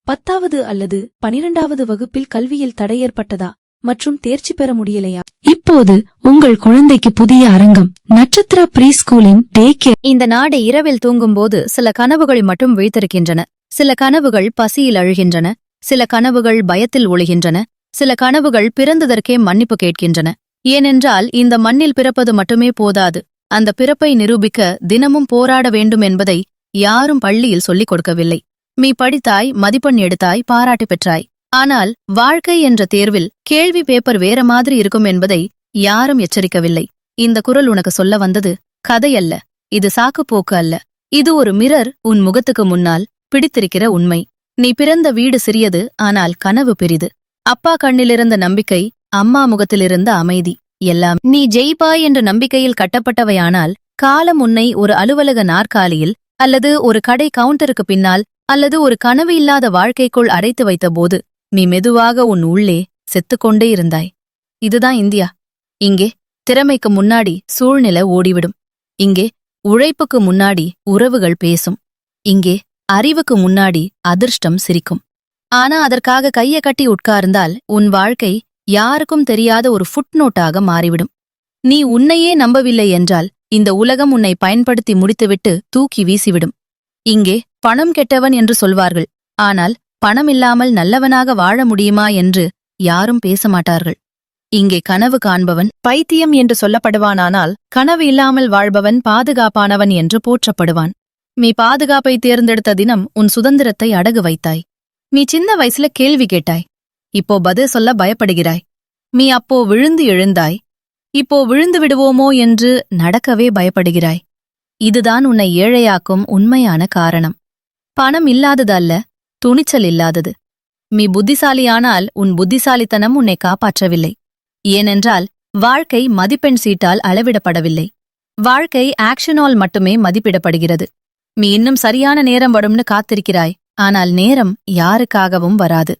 10வது அல்லது 12வது வகுப்பில் கல்வியில் தடை ஏற்பட்டதா மற்றும் தேர்ச்சி பெற முடியலையா? இப்போது உங்கள் குழந்தைக்கு புதிய அரங்கம் நட்சத்திர ப்ரீ ஸ்கூலின் டே கேர். இந்த நாடு இரவில் தூங்கும்போது சில கனவுகள் மட்டும் விழித்திருக்கின்றன. சில கனவுகள் பசியில் அழுகின்றன, சில கனவுகள் பயத்தில் ஒழுகின்றன, சில கனவுகள் பிறந்ததற்கே மன்னிப்பு கேட்கின்றன. ஏனென்றால் இந்த மண்ணில் பிறப்பது மட்டுமே போதாது, அந்த பிறப்பை நிரூபிக்க தினமும் போராட வேண்டும் என்பதை யாரும் பள்ளியில் சொல்லிக் கொடுக்கவில்லை. நீ படித்தாய், மதிப்பெண் எடுத்தாய், பாராட்டு பெற்றாய். ஆனால் வாழ்க்கை என்ற தேர்வில் கேள்வி பேப்பர் வேற மாதிரி இருக்கும் என்பதை யாரும் எச்சரிக்கவில்லை. இந்த குரல் உனக்கு சொல்ல வந்தது கதை அல்ல, இது சாக்குப்போக்கு அல்ல. இது ஒரு மிரர் உன் முகத்துக்கு முன்னால் பிடித்திருக்கிற உண்மை. நீ பிறந்த வீடு சிறியது, ஆனால் கனவு பெரிது. அப்பா கண்ணிலிருந்த நம்பிக்கை, அம்மா முகத்திலிருந்த அமைதி, எல்லாம் நீ ஜெயிப்பாய் என்ற நம்பிக்கையில் கட்டப்பட்டவையானால் காலம் உன்னை ஒரு அலுவலக நாற்காலியில் அல்லது ஒரு கடை கவுண்டருக்கு பின்னால் அல்லது ஒரு கனவு இல்லாத வாழ்க்கைக்குள் அடைத்து வைத்தபோது நீ மெதுவாக உன் உள்ளே செத்துக்கொண்டே இருந்தாய். இதுதான் இந்தியா. இங்கே திறமைக்கு முன்னாடி சூழ்நிலை ஓடிவிடும். இங்கே உழைப்புக்கு முன்னாடி உறவுகள் பேசும். இங்கே அறிவுக்கு முன்னாடி அதிர்ஷ்டம் சிரிக்கும். ஆனா அதற்காக கைய கட்டி உட்கார்ந்தால் உன் வாழ்க்கை யாருக்கும் தெரியாத ஒரு ஃபுட்நோட்டாக மாறிவிடும். நீ உன்னையே நம்பவில்லை என்றால் இந்த உலகம் உன்னை பயன்படுத்தி முடித்துவிட்டு தூக்கி வீசிவிடும். இங்கே பணம் கெட்டவன் என்று சொல்வார்கள், ஆனால் பணம் இல்லாமல் நல்லவனாக வாழ முடியுமா என்று யாரும் பேசமாட்டார்கள். இங்கே கனவு காண்பவன் பைத்தியம் என்று சொல்லப்படுவானானால் கனவு இல்லாமல் வாழ்பவன் பாதுகாப்பானவன் என்று போற்றப்படுவான். நீ பாதுகாப்பை தேர்ந்தெடுத்த தினம் உன் சுதந்திரத்தை அடகு வைத்தாய். நீ சின்ன வயசுல கேள்வி கேட்டாய், இப்போ பதில் சொல்ல பயப்படுகிறாய். நீ அப்போ விழுந்து எழுந்தாய், இப்போ விழுந்து விடுவோமோ என்று நடக்கவே பயப்படுகிறாய். இதுதான் உன்னை ஏழையாக்கும் உண்மையான காரணம். பணம் இல்லாதது அல்ல, துணிச்சல் இல்லாதது. நீ புத்திசாலியானால் உன் புத்திசாலித்தனம் உன்னை காப்பாற்றவில்லை. ஏனென்றால் வாழ்க்கை மதிப்பெண் சீட்டால் அளவிடப்படவில்லை. வாழ்க்கை ஆக்ஷனால் மட்டுமே மதிப்பிடப்படுகிறது. நீ இன்னும் சரியான நேரம் வரும்னு காத்திருக்கிறாய், ஆனால் நேரம் யாருக்காகவும் வராது.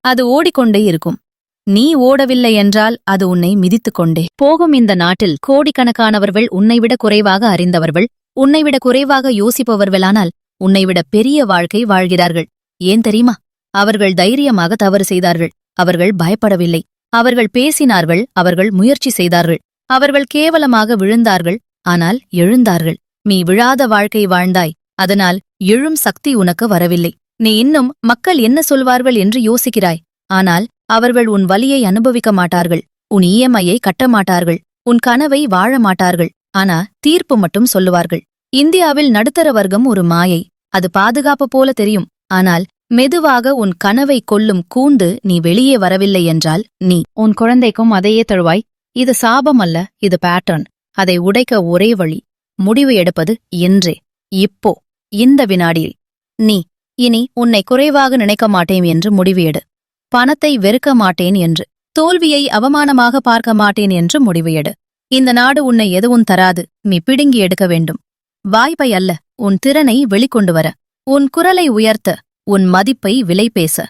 அது ஓடிக்கொண்டே இருக்கும். நீ ஓடவில்லை என்றால் அது உன்னை மிதித்துக்கொண்டே போகும். இந்த நாட்டில் கோடிக்கணக்கானவர்கள் உன்னைவிட குறைவாக அறிந்தவர்கள், உன்னைவிட குறைவாக யோசிப்பவர்களானால் உன்னைவிட பெரிய வாழ்க்கை வாழ்கிறார்கள். ஏன் தெரியுமா? அவர்கள் தைரியமாக தவறு செய்தார்கள். அவர்கள் பயப்படவில்லை. அவர்கள் பேசினார்கள். அவர்கள் முயற்சி செய்தார்கள். அவர்கள் கேவலமாக விழுந்தார்கள், ஆனால் எழுந்தார்கள். நீ விழாத வாழ்க்கை வாழ்ந்தாய், அதனால் எழும் சக்தி உனக்கு வரவில்லை. நீ இன்னும் மக்கள் என்ன சொல்வார்கள் என்று யோசிக்கிறாய். ஆனால் அவர்கள் உன் வலியை அனுபவிக்க மாட்டார்கள், உன் இஎம்ஐயை கட்ட மாட்டார்கள், உன் கனவை வாழ மாட்டார்கள். ஆனா தீர்ப்பு மட்டும் சொல்லுவார்கள். இந்தியாவில் நடுத்தர வர்க்கம் ஒரு மாயை. அது பாதுகாப்பு போல தெரியும், ஆனால் மெதுவாக உன் கனவை கொல்லும் கூண்டு. நீ வெளியே வரவில்லை என்றால் நீ உன் குழந்தைக்கும் அதையே தழுவாய். இது சாபம் அல்ல, இது பேட்டர்ன். அதை உடைக்க ஒரே வழி, முடிவு எடுப்பது என்றே, இப்போ, இந்த வினாடியில். நீ இனி உன்னை குறைவாக நினைக்க மாட்டேன் என்று முடிவு எடு. பணத்தை வெறுக்க மாட்டேன் என்று, தோல்வியை அவமானமாக பார்க்க மாட்டேன் என்று முடிவு எடு. இந்த நாடு உன்னை எதுவும் தராது, நீ பிடுங்கி எடுக்க வேண்டும். வாய்ப்பை அல்ல, உன் திறனை வெளிக்கொண்டு வர, உன் குரலை உயர்த்த, உன் மதிப்பை விலை பேச.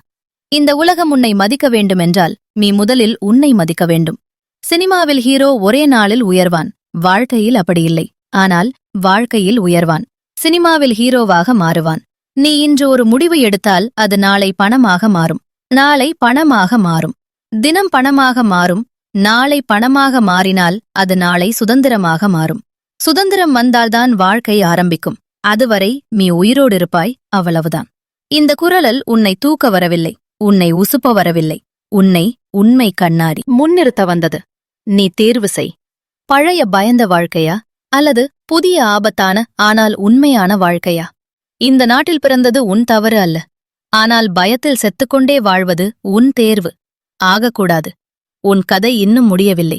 இந்த உலகம் உன்னை மதிக்க வேண்டுமென்றால் நீ முதலில் உன்னை மதிக்க வேண்டும். சினிமாவில் ஹீரோ ஒரே நாளில் உயர்வான், வாழ்க்கையில் அப்படியில்லை. ஆனால் வாழ்க்கையில் உயர்வான், சினிமாவில் ஹீரோவாக மாறுவான். நீ இன்று ஒரு முடிவு எடுத்தால் அது நாளை பணமாக மாறும், நாளை பணமாக மாறும், தினம் பணமாக மாறும். நாளை பணமாக மாறினால் அது நாளை சுதந்திரமாக மாறும். சுதந்திரம் வந்தால்தான் வாழ்க்கை ஆரம்பிக்கும். அதுவரை நீ உயிரோடு இருப்பாய், அவ்வளவுதான். இந்த குரலில் உன்னை தூக்க வரவில்லை, உன்னை உசுப்ப வரவில்லை, உன்னை உண்மை கண்ணாடி முன்னிறுத்த வந்தது. நீ தேர்வு செய். பழைய பயந்த வாழ்க்கையா அல்லது புதிய ஆபத்தான ஆனால் உண்மையான வாழ்க்கையா? இந்த நாட்டில் பிறந்தது உன் தவறு அல்ல, ஆனால் பயத்தில் செத்துக்கொண்டே வாழ்வது உன் தேர்வு. ஆகக்கூடாது. உன் கதை இன்னும் முடியவில்லை.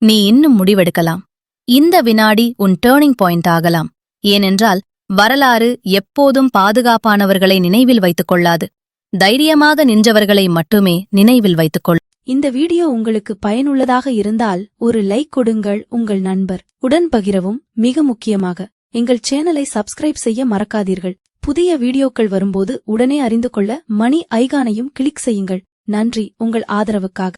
நீ இன்னும் முடிவெடுக்கலாம். இந்த வினாடி உன் டேர்னிங் பாயிண்ட் ஆகலாம். ஏனென்றால் வரலாறு எப்போதும் பாதுகாப்பானவர்களை நினைவில் வைத்துக் கொள்ளாது, தைரியமாக நின்றவர்களை மட்டுமே நினைவில் வைத்துக்கொள். இந்த வீடியோ உங்களுக்கு பயனுள்ளதாக இருந்தால் ஒரு லைக் கொடுங்கள். உங்கள் நண்பர் உடன் பகிரவும். மிக முக்கியமாக எங்கள் சேனலை சப்ஸ்கிரைப் செய்ய மறக்காதீர்கள். புதிய வீடியோக்கள் வரும்போது உடனே அறிந்து கொள்ள மணி ஐகானையும் கிளிக் செய்யுங்கள். நன்றி உங்கள் ஆதரவுக்காக.